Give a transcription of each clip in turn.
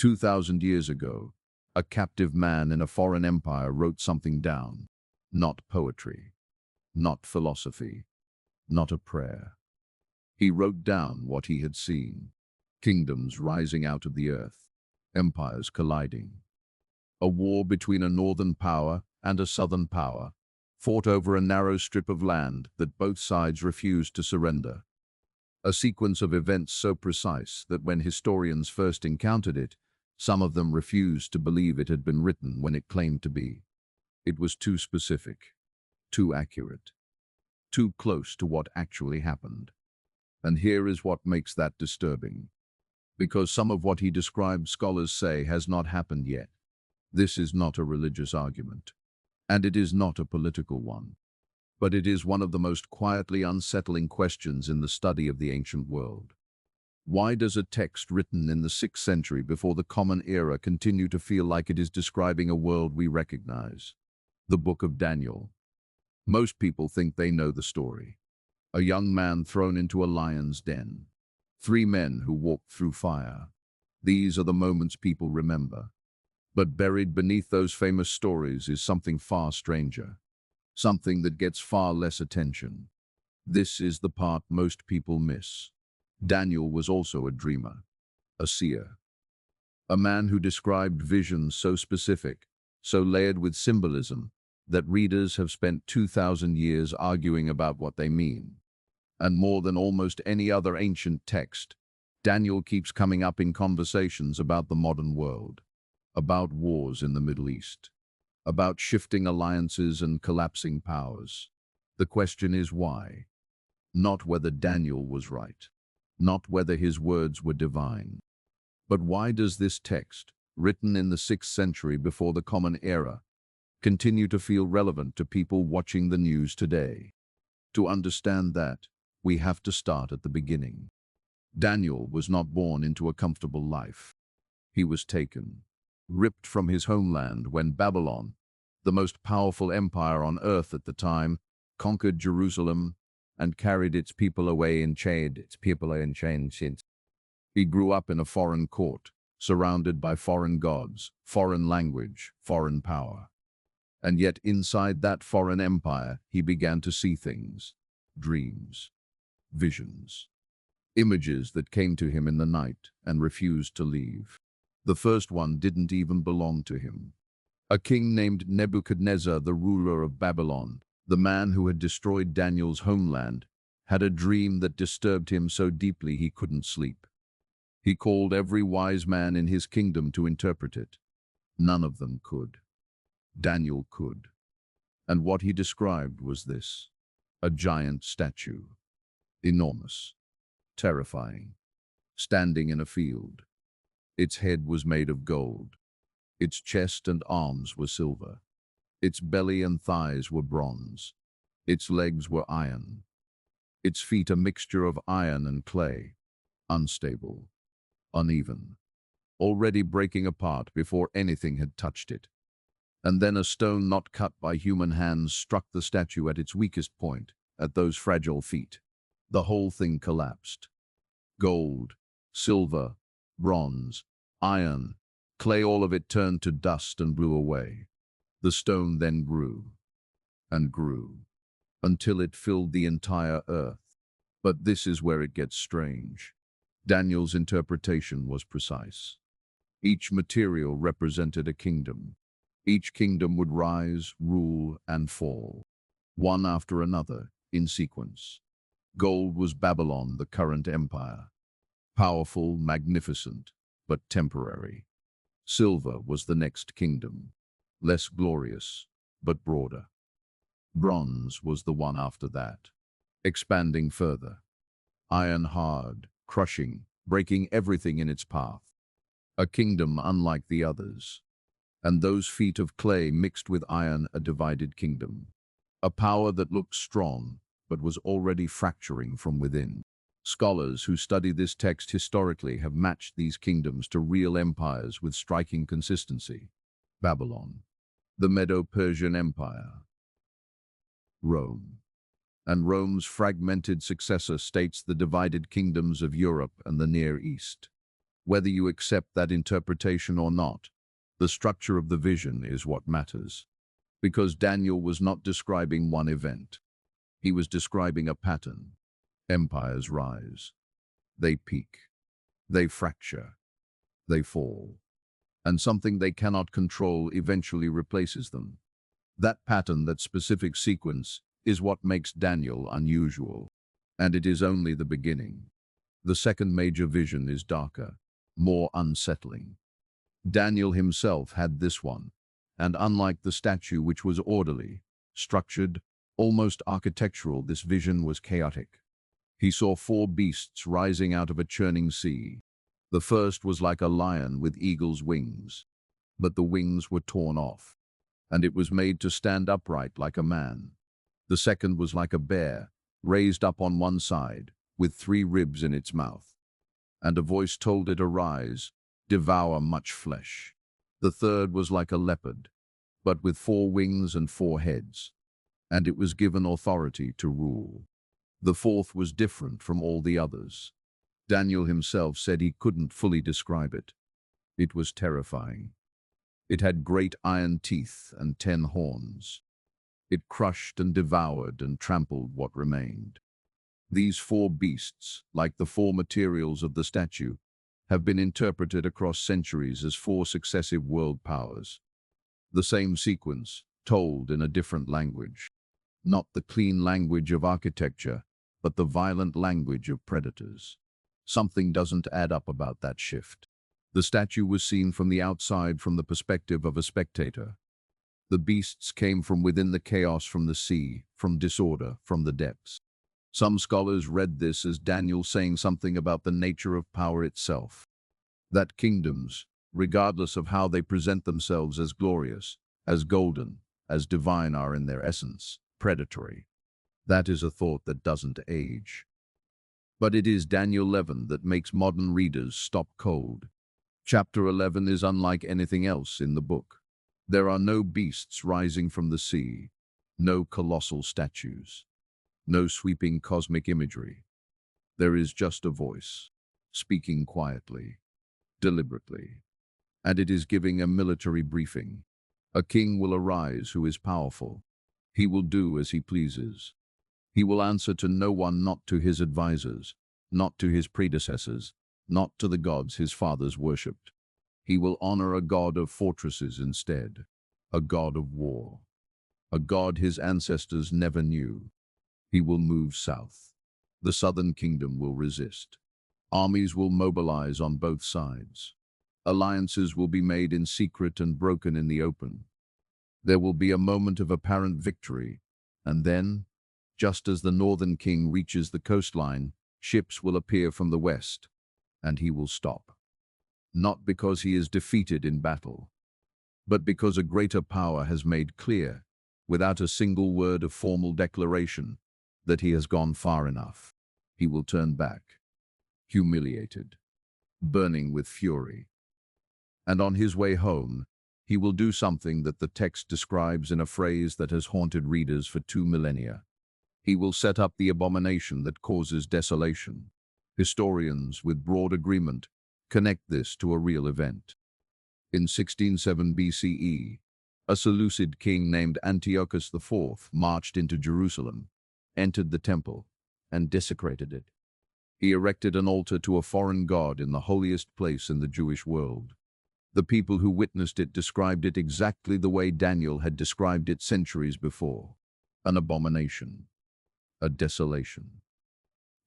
2,000 years ago, a captive man in a foreign empire wrote something down. Not poetry, not philosophy, not a prayer. He wrote down what he had seen. Kingdoms rising out of the earth, empires colliding. A war between a northern power and a southern power, fought over a narrow strip of land that both sides refused to surrender. A sequence of events so precise that when historians first encountered it, some of them refused to believe it had been written when it claimed to be. It was too specific, too accurate, too close to what actually happened. And here is what makes that disturbing. Because some of what he described, scholars say, has not happened yet. This is not a religious argument, and it is not a political one, but it is one of the most quietly unsettling questions in the study of the ancient world. Why does a text written in the 6th century before the Common Era continue to feel like it is describing a world we recognize? The Book of Daniel. Most people think they know the story. A young man thrown into a lion's den. 3 men who walked through fire. These are the moments people remember. But buried beneath those famous stories is something far stranger. Something that gets far less attention. This is the part most people miss. Daniel was also a dreamer, a seer. A man who described visions so specific, so layered with symbolism, that readers have spent 2,000 years arguing about what they mean. And more than almost any other ancient text, Daniel keeps coming up in conversations about the modern world, about wars in the Middle East, about shifting alliances and collapsing powers. The question is why? Not whether Daniel was right, not whether his words were divine, but why does this text, written in the 6th century before the Common Era, continue to feel relevant to people watching the news today? To understand that, we have to start at the beginning. Daniel was not born into a comfortable life. He was taken, ripped from his homeland when Babylon, the most powerful empire on earth at the time, conquered Jerusalem and carried its people away in chains. He grew up in a foreign court, surrounded by foreign gods, foreign language, foreign power. And yet inside that foreign empire, he began to see things, dreams, visions, images that came to him in the night and refused to leave. The first one didn't even belong to him. A king named Nebuchadnezzar, the ruler of Babylon, the man who had destroyed Daniel's homeland, had a dream that disturbed him so deeply he couldn't sleep. He called every wise man in his kingdom to interpret it. None of them could. Daniel could. And what he described was this: a giant statue, enormous, terrifying, standing in a field. Its head was made of gold. Its chest and arms were silver. Its belly and thighs were bronze. Its legs were iron. Its feet a mixture of iron and clay, unstable, uneven, already breaking apart before anything had touched it. And then a stone not cut by human hands struck the statue at its weakest point, at those fragile feet. The whole thing collapsed. Gold, silver, bronze, iron, clay, all of it turned to dust and blew away. The stone then grew and grew until it filled the entire earth. But this is where it gets strange. Daniel's interpretation was precise. Each material represented a kingdom. Each kingdom would rise, rule, and fall, one after another, in sequence. Gold was Babylon, the current empire. Powerful, magnificent, but temporary. Silver was the next kingdom, less glorious, but broader. Bronze was the one after that, expanding further. Iron hard, crushing, breaking everything in its path. A kingdom unlike the others. And those feet of clay mixed with iron, a divided kingdom. A power that looked strong, but was already fracturing from within. Scholars who study this text historically have matched these kingdoms to real empires with striking consistency. Babylon, the Medo-Persian Empire, Rome, and Rome's fragmented successor states, the divided kingdoms of Europe and the Near East. Whether you accept that interpretation or not, the structure of the vision is what matters. Because Daniel was not describing one event. He was describing a pattern. Empires rise. They peak. They fracture. They fall. And something they cannot control eventually replaces them. That pattern, that specific sequence, is what makes Daniel unusual. And it is only the beginning. The second major vision is darker, more unsettling. Daniel himself had this one, and unlike the statue, which was orderly, structured, almost architectural, this vision was chaotic. He saw four beasts rising out of a churning sea. The first was like a lion with eagle's wings, but the wings were torn off, and it was made to stand upright like a man. The second was like a bear, raised up on one side, with 3 ribs in its mouth. And a voice told it, "Arise, devour much flesh." The third was like a leopard, but with 4 wings and 4 heads, and it was given authority to rule. The fourth was different from all the others. Daniel himself said he couldn't fully describe it. It was terrifying. It had great iron teeth and 10 horns. It crushed and devoured and trampled what remained. These 4 beasts, like the 4 materials of the statue, have been interpreted across centuries as 4 successive world powers. The same sequence, told in a different language. Not the clean language of architecture, but the violent language of predators. Something doesn't add up about that shift. The statue was seen from the outside, from the perspective of a spectator. The beasts came from within the chaos, from the sea, from disorder, from the depths. Some scholars read this as Daniel saying something about the nature of power itself. That kingdoms, regardless of how they present themselves as glorious, as golden, as divine, are in their essence predatory. That is a thought that doesn't age. But it is Daniel 11 that makes modern readers stop cold. Chapter 11 is unlike anything else in the book. There are no beasts rising from the sea, no colossal statues, no sweeping cosmic imagery. There is just a voice, speaking quietly, deliberately, and it is giving a military briefing. A king will arise who is powerful. He will do as he pleases. He will answer to no one, not to his advisors, not to his predecessors, not to the gods his fathers worshipped. He will honor a god of fortresses instead, a god of war, a god his ancestors never knew. He will move south. The southern kingdom will resist. Armies will mobilize on both sides. Alliances will be made in secret and broken in the open. There will be a moment of apparent victory, and then, just as the northern king reaches the coastline, ships will appear from the west, and he will stop. Not because he is defeated in battle, but because a greater power has made clear, without a single word of formal declaration, that he has gone far enough. He will turn back, humiliated, burning with fury. And on his way home, he will do something that the text describes in a phrase that has haunted readers for 2 millennia. He will set up the abomination that causes desolation. Historians, with broad agreement, connect this to a real event. In 1607 BCE, a Seleucid king named Antiochus IV marched into Jerusalem, entered the temple, and desecrated it. He erected an altar to a foreign god in the holiest place in the Jewish world. The people who witnessed it described it exactly the way Daniel had described it centuries before: an abomination, a desolation.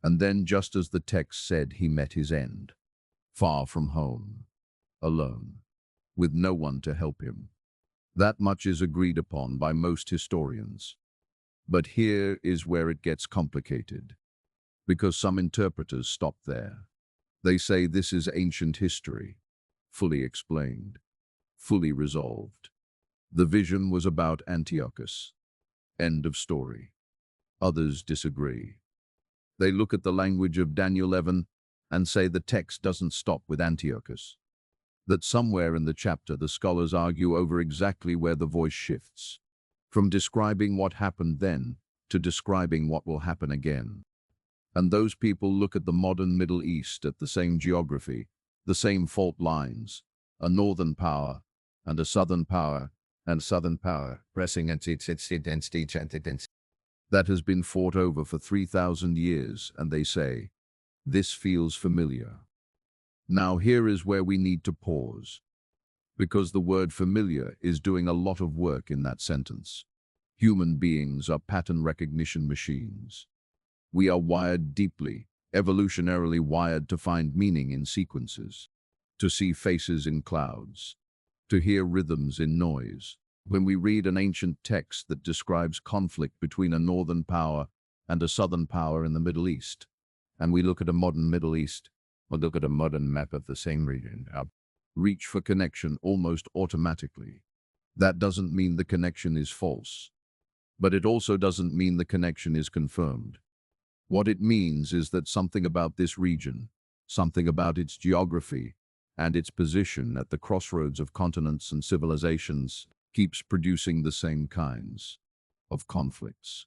And then, just as the text said, he met his end, far from home, alone, with no one to help him. That much is agreed upon by most historians. But here is where it gets complicated, because some interpreters stop there. They say this is ancient history, fully explained, fully resolved. The vision was about Antiochus. End of story. Others disagree. They look at the language of Daniel 11 and say the text doesn't stop with Antiochus. That somewhere in the chapter the scholars argue over exactly where the voice shifts, from describing what happened then to describing what will happen again. And those people look at the modern Middle East, at the same geography, The same fault lines, a northern power and a southern power, pressing density, that has been fought over for 3,000 years, and they say, this feels familiar. Now here is where we need to pause, because the word familiar is doing a lot of work in that sentence. Human beings are pattern recognition machines. We are wired deeply, evolutionarily wired to find meaning in sequences, to see faces in clouds, to hear rhythms in noise. When we read an ancient text that describes conflict between a northern power and a southern power in the Middle East, and we look at a modern Middle East, or look at a modern map of the same region, reach for connection almost automatically. That doesn't mean the connection is false, but it also doesn't mean the connection is confirmed. What it means is that something about this region, something about its geography and its position at the crossroads of continents and civilizations, keeps producing the same kinds of conflicts.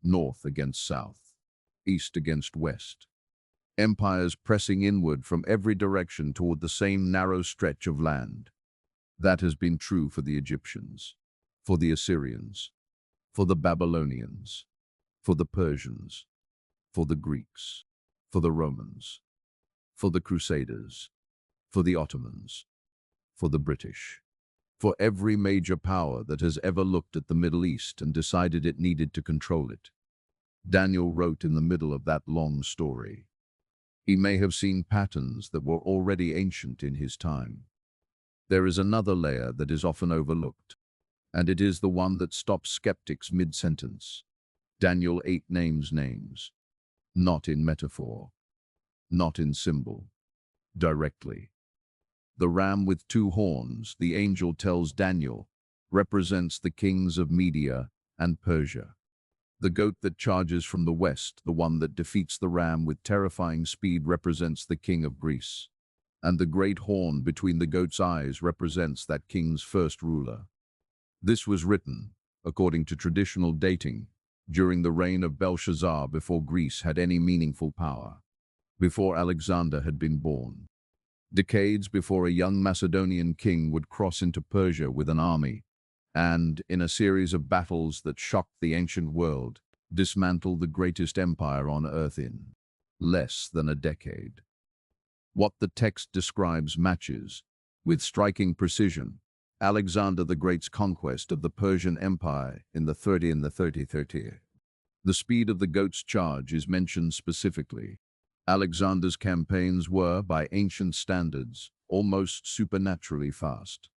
North against south, east against west. Empires pressing inward from every direction toward the same narrow stretch of land. That has been true for the Egyptians, for the Assyrians, for the Babylonians, for the Persians, for the Greeks, for the Romans, for the Crusaders, for the Ottomans, for the British, for every major power that has ever looked at the Middle East and decided it needed to control it. Daniel wrote in the middle of that long story. He may have seen patterns that were already ancient in his time. There is another layer that is often overlooked, and it is the one that stops skeptics mid-sentence. Daniel 8 names names, not in metaphor, not in symbol, directly. The ram with 2 horns, the angel tells Daniel, represents the kings of Media and Persia. The goat that charges from the west, the one that defeats the ram with terrifying speed, represents the king of Greece. And the great horn between the goat's eyes represents that king's first ruler. This was written, according to traditional dating, during the reign of Belshazzar, before Greece had any meaningful power, before Alexander had been born. Decades before a young Macedonian king would cross into Persia with an army, and, in a series of battles that shocked the ancient world, dismantle the greatest empire on earth in less than a decade. What the text describes matches, with striking precision, Alexander the Great's conquest of the Persian Empire in the 30. The speed of the goat's charge is mentioned specifically. Alexander's campaigns were, by ancient standards, almost supernaturally fast.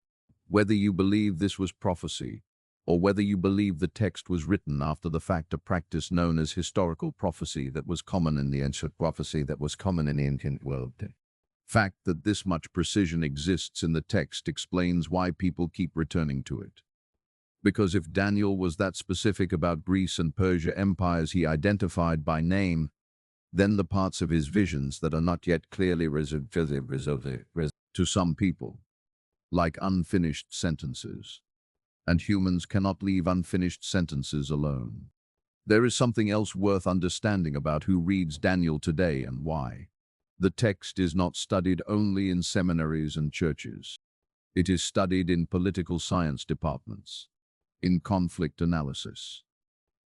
Whether you believe this was prophecy, or whether you believe the text was written after the fact, a practice known as historical prophecy that was common in the ancient world. Fact that this much precision exists in the text explains why people keep returning to it. Because if Daniel was that specific about Greece and Persia empires he identified by name, then the parts of his visions that are not yet clearly resolved to some people, like unfinished sentences. And humans cannot leave unfinished sentences alone. There is something else worth understanding about who reads Daniel today and why. The text is not studied only in seminaries and churches. It is studied in political science departments, in conflict analysis,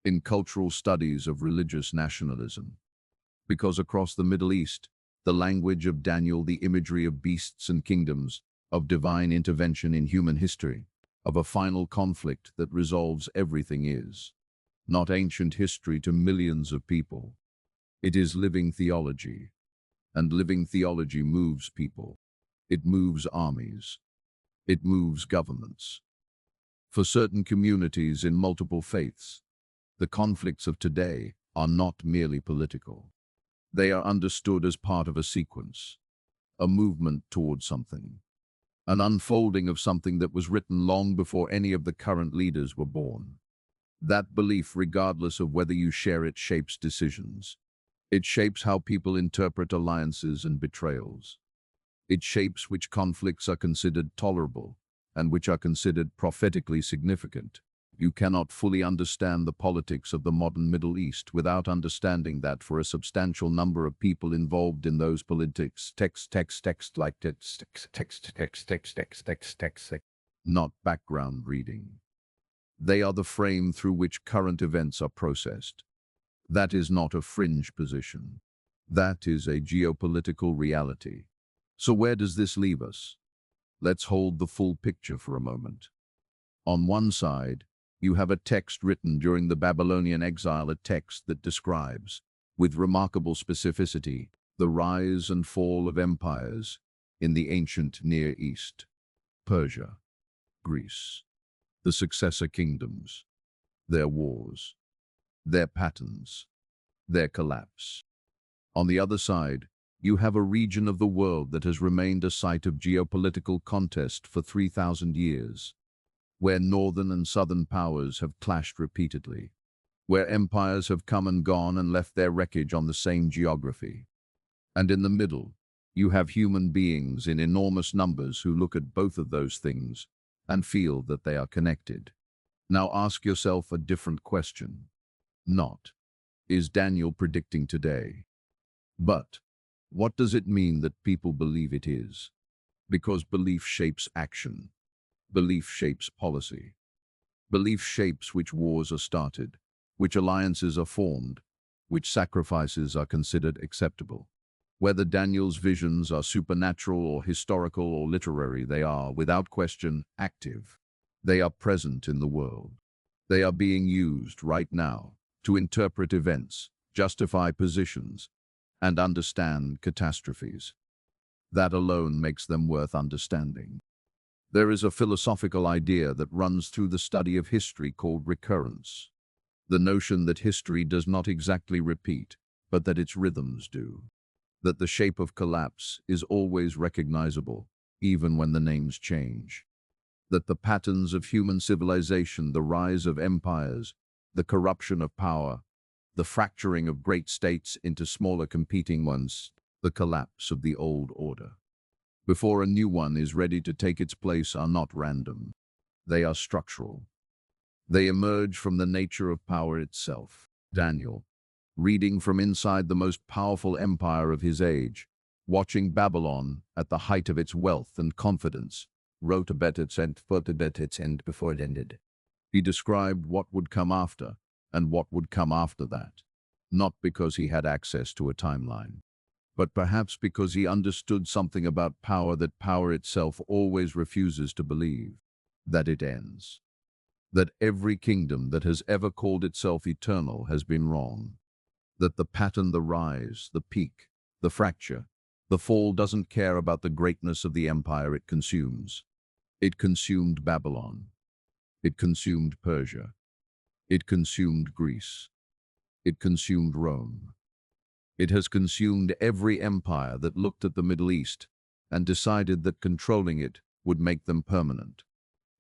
in cultural studies of religious nationalism. Because across the Middle East, the language of Daniel, the imagery of beasts and kingdoms, of divine intervention in human history, of a final conflict that resolves everything, is not ancient history to millions of people. It is living theology, and living theology moves people. It moves armies. It moves governments. For certain communities in multiple faiths, the conflicts of today are not merely political. They are understood as part of a sequence, a movement towards something, an unfolding of something that was written long before any of the current leaders were born. That belief, regardless of whether you share it, shapes decisions. It shapes how people interpret alliances and betrayals. It shapes which conflicts are considered tolerable and which are considered prophetically significant. You cannot fully understand the politics of the modern Middle East without understanding that for a substantial number of people involved in those politics, not background reading. They are the frame through which current events are processed. That is not a fringe position. That is a geopolitical reality. So where does this leave us? Let's hold the full picture for a moment. On one side, you have a text written during the Babylonian exile, a text that describes, with remarkable specificity, the rise and fall of empires in the ancient Near East, Persia, Greece, the successor kingdoms, their wars, their patterns, their collapse. On the other side, you have a region of the world that has remained a site of geopolitical contest for 3,000 years, where northern and southern powers have clashed repeatedly, where empires have come and gone and left their wreckage on the same geography. And in the middle, you have human beings in enormous numbers who look at both of those things and feel that they are connected. Now ask yourself a different question. Not, is Daniel predicting today? But, what does it mean that people believe it is? Because belief shapes action. Belief shapes policy. Belief shapes which wars are started, which alliances are formed, which sacrifices are considered acceptable. Whether Daniel's visions are supernatural or historical or literary, they are, without question, active. They are present in the world. They are being used right now to interpret events, justify positions, and understand catastrophes. That alone makes them worth understanding. There is a philosophical idea that runs through the study of history called recurrence. The notion that history does not exactly repeat, but that its rhythms do. That the shape of collapse is always recognizable, even when the names change. That the patterns of human civilization, the rise of empires, the corruption of power, the fracturing of great states into smaller competing ones, the collapse of the old order, before a new one is ready to take its place, are not random. They are structural. They emerge from the nature of power itself. Daniel, reading from inside the most powerful empire of his age, watching Babylon at the height of its wealth and confidence, wrote about its end before it ended. He described what would come after and what would come after that, not because he had access to a timeline, but perhaps because he understood something about power that power itself always refuses to believe, that it ends. That every kingdom that has ever called itself eternal has been wrong. That the pattern, the rise, the peak, the fracture, the fall doesn't care about the greatness of the empire it consumes. It consumed Babylon. It consumed Persia. It consumed Greece. It consumed Rome. It has consumed every empire that looked at the Middle East and decided that controlling it would make them permanent.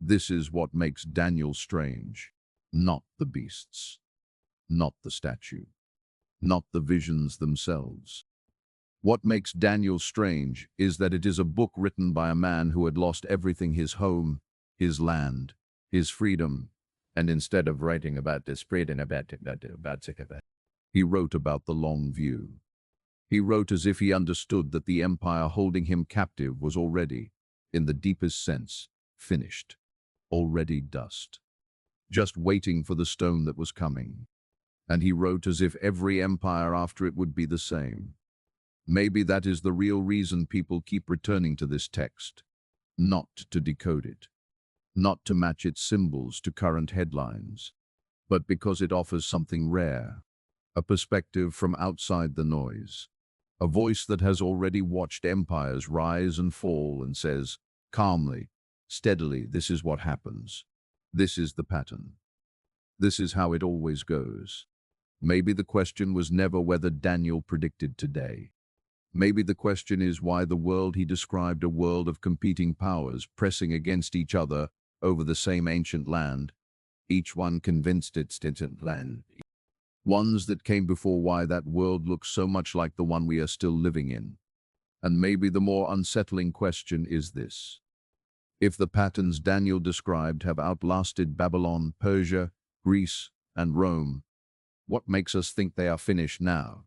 This is what makes Daniel strange. Not the beasts. Not the statue. Not the visions themselves. What makes Daniel strange is that it is a book written by a man who had lost everything: his home, his land, his freedom, and instead of writing about this, he wrote about the long view. He wrote as if he understood that the empire holding him captive was already, in the deepest sense, finished, already dust, just waiting for the stone that was coming. And he wrote as if every empire after it would be the same. Maybe that is the real reason people keep returning to this text, not to decode it, not to match its symbols to current headlines, but because it offers something rare, a perspective from outside the noise, a voice that has already watched empires rise and fall and says, calmly, steadily, this is what happens. This is the pattern. This is how it always goes. Maybe the question was never whether Daniel predicted today. Maybe the question is why the world he described, a world of competing powers pressing against each other over the same ancient land, each one convinced it's distant land. Ones that came before, why that world looks so much like the one we are still living in. And maybe the more unsettling question is this. If the patterns Daniel described have outlasted Babylon, Persia, Greece, and Rome, what makes us think they are finished now?